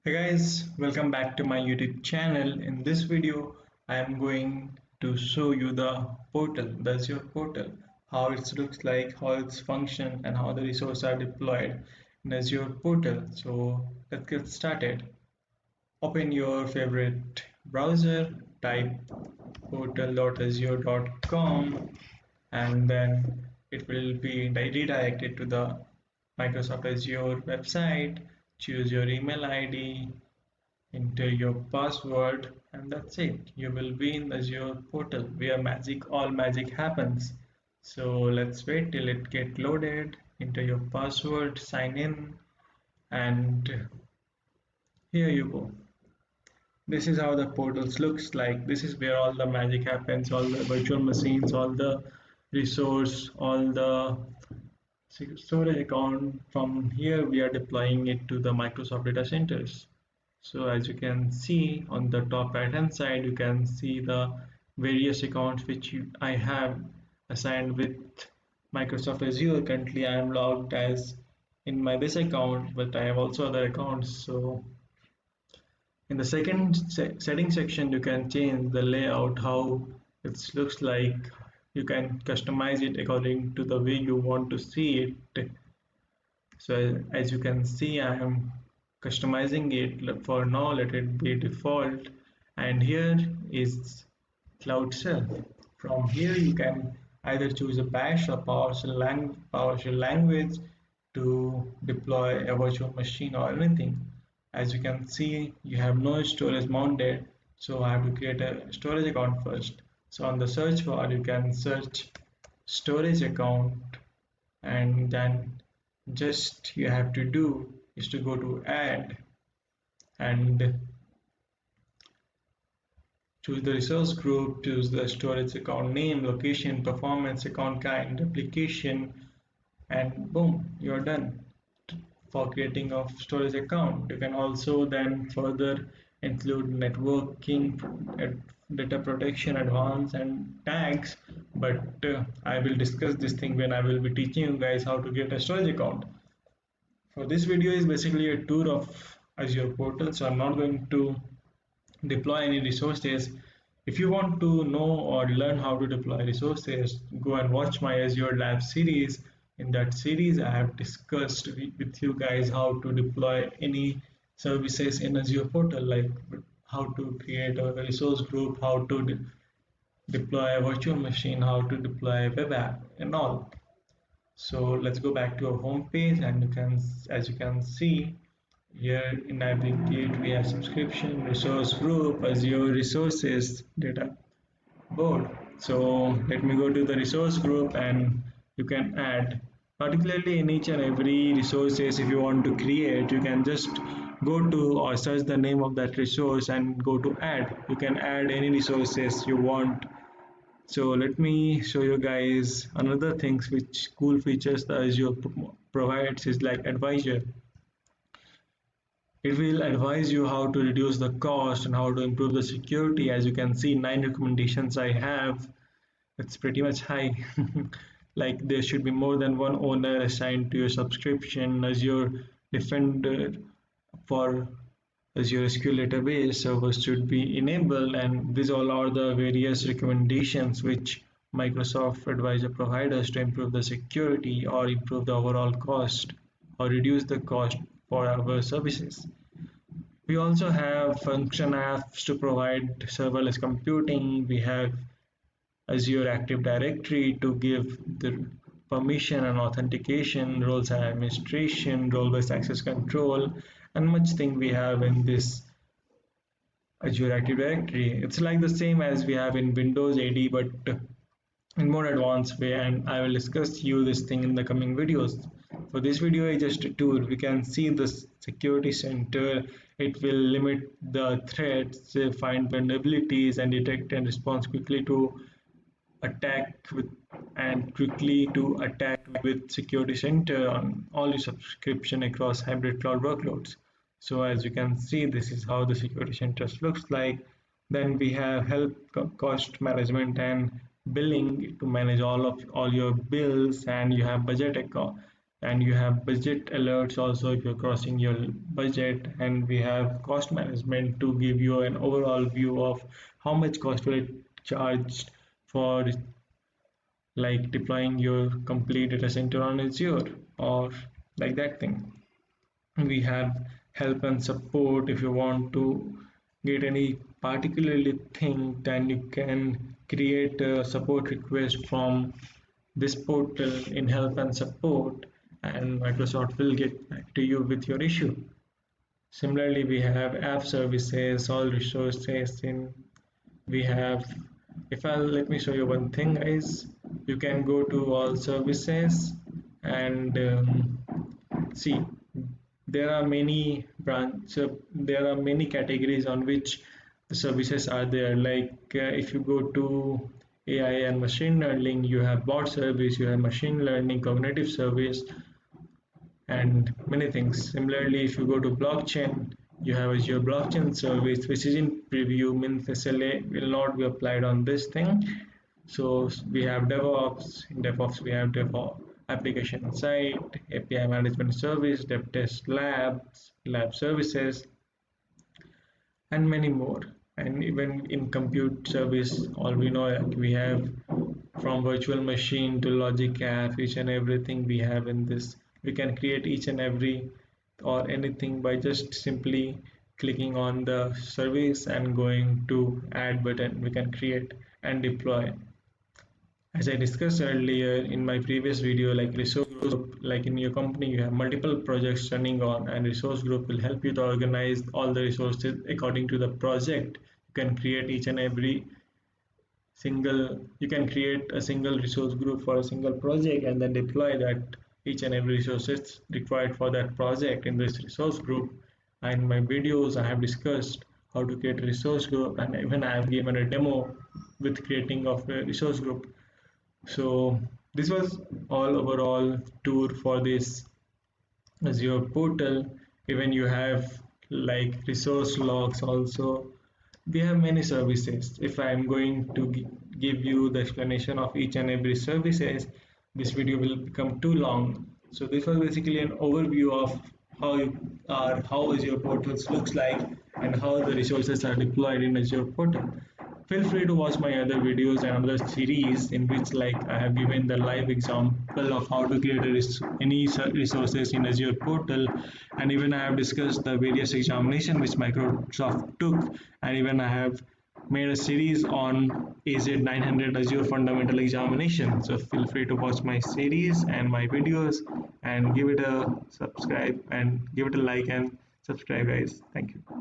Hey guys, welcome back to my YouTube channel. In this video, I am going to show you the portal, the Azure portal, how it looks like, how it's function, and how the resources are deployed in Azure portal. So let's get started. Open your favorite browser, type portal.azure.com, and then it will be redirected to the Microsoft Azure website. Choose your email ID, enter your password, and that's it. You will be in Azure portal where all magic happens. So let's wait till it get loaded. Enter your password, sign in, and here you go. This is how the portals looks like. This is where all the magic happens, all the virtual machines, all the resource, all the storage account. From here we are deploying it to the Microsoft data centers. So as you can see on the top right hand side, you can see the various accounts which I have assigned with Microsoft Azure. Currently I am logged as in my this account, but I have also other accounts. So in the second setting section, you can change the layout, how it looks like. You can customize it according to the way you want to see it. So as you can see, I am customizing it. For now, let it be default. And here is Cloud Shell. From here, you can either choose a Bash or PowerShell language to deploy a virtual machine or anything. As you can see, you have no storage mounted, so I have to create a storage account first. So on the search bar, you can search storage account, and then just you have to do is to go to add and choose the resource group, choose the storage account name, location, performance, account kind, application, and boom, you're done for creating a storage account. You can also then further include networking, data protection, advanced, and tags. But I will discuss this thing when I will be teaching you guys how to get a storage account. For this video is basically a tour of Azure portal, so I'm not going to deploy any resources. If you want to know or learn how to deploy resources, go and watch my Azure Lab series. In that series, I have discussed with you guys how to deploy any services in Azure portal, like how to create a resource group, how to deploy a virtual machine, how to deploy a web app, and all. So let's go back to our home page, and as you can see, here in Navigate we have subscription, resource group, Azure resources, data board. So let me go to the resource group, and you can add, particularly in each and every resources. If you want to create, you can just go to or search the name of that resource and go to add. You can add any resources you want. So let me show you guys another things which cool features the Azure provides is like advisor. It will advise you how to reduce the cost and how to improve the security. As you can see, 9 recommendations I have. It's pretty much high. Like there should be more than one owner assigned to your subscription. Azure Defender for Azure SQL database servers should be enabled, and these all are the various recommendations which Microsoft Advisor provides us to improve the security or improve the overall cost or reduce the cost for our services. We also have function apps to provide serverless computing. We have Azure Active Directory to give the permission and authentication, roles and administration, role-based access control, and much thing we have in this Azure Active Directory. It's like the same as we have in Windows AD, but in more advanced way, and I will discuss you this thing in the coming videos. For this video is just a tour. We can see the security center. It will limit the threats, find vulnerabilities, and detect and respond quickly to attack with and quickly to attack with security center on all your subscription across hybrid cloud workloads. So as you can see, this is how the security center looks like. Then we have help cost management and billing to manage all your bills, and you have budget account and you have budget alerts also if you're crossing your budget, and we have cost management to give you an overall view of how much cost will it charge for like deploying your complete data center on Azure or like that thing. We have help and support. If you want to get any particularly thing, then you can create a support request from this portal in help and support, and Microsoft will get back to you with your issue. Similarly, we have app services, all resources in we have. If I let me show you one thing, guys, you can go to all services and see there are many there are many categories on which the services are there. Like if you go to AI and machine learning, you have bot service, you have machine learning, cognitive service, and many things. Similarly, if you go to blockchain, you have Azure blockchain service, which is in preview, means SLA will not be applied on this thing. So we have DevOps. In DevOps, we have DevOps application site, API management service, dev test labs, lab services, and many more. And even in compute service, all we know, like we have from virtual machine to logic app, each and everything we have in this. We can create each and every or anything by just simply clicking on the service and going to add button. We can create and deploy. As I discussed earlier in my previous video, like resource group, like in your company, you have multiple projects running on, and resource group will help you to organize all the resources according to the project. You can create each and every you can create a single resource group for a single project and then deploy that each and every resources required for that project in this resource group. And in my videos, I have discussed how to create a resource group, and even I have given a demo with creating of a resource group. So this was all overall tour for this Azure portal. Even you have like resource logs also. We have many services. If I'm going to give you the explanation of each and every services, this video will become too long. So this was basically an overview of how Azure portals looks like and how the resources are deployed in Azure portal. Feel free to watch my other videos and other series in which like I have given the live example of how to create any resources in Azure portal, and even I have discussed the various examination which Microsoft took, and even I have made a series on AZ900 Azure Fundamental Examination. So feel free to watch my series and my videos and give it a subscribe and give it a like and subscribe, guys. Thank you.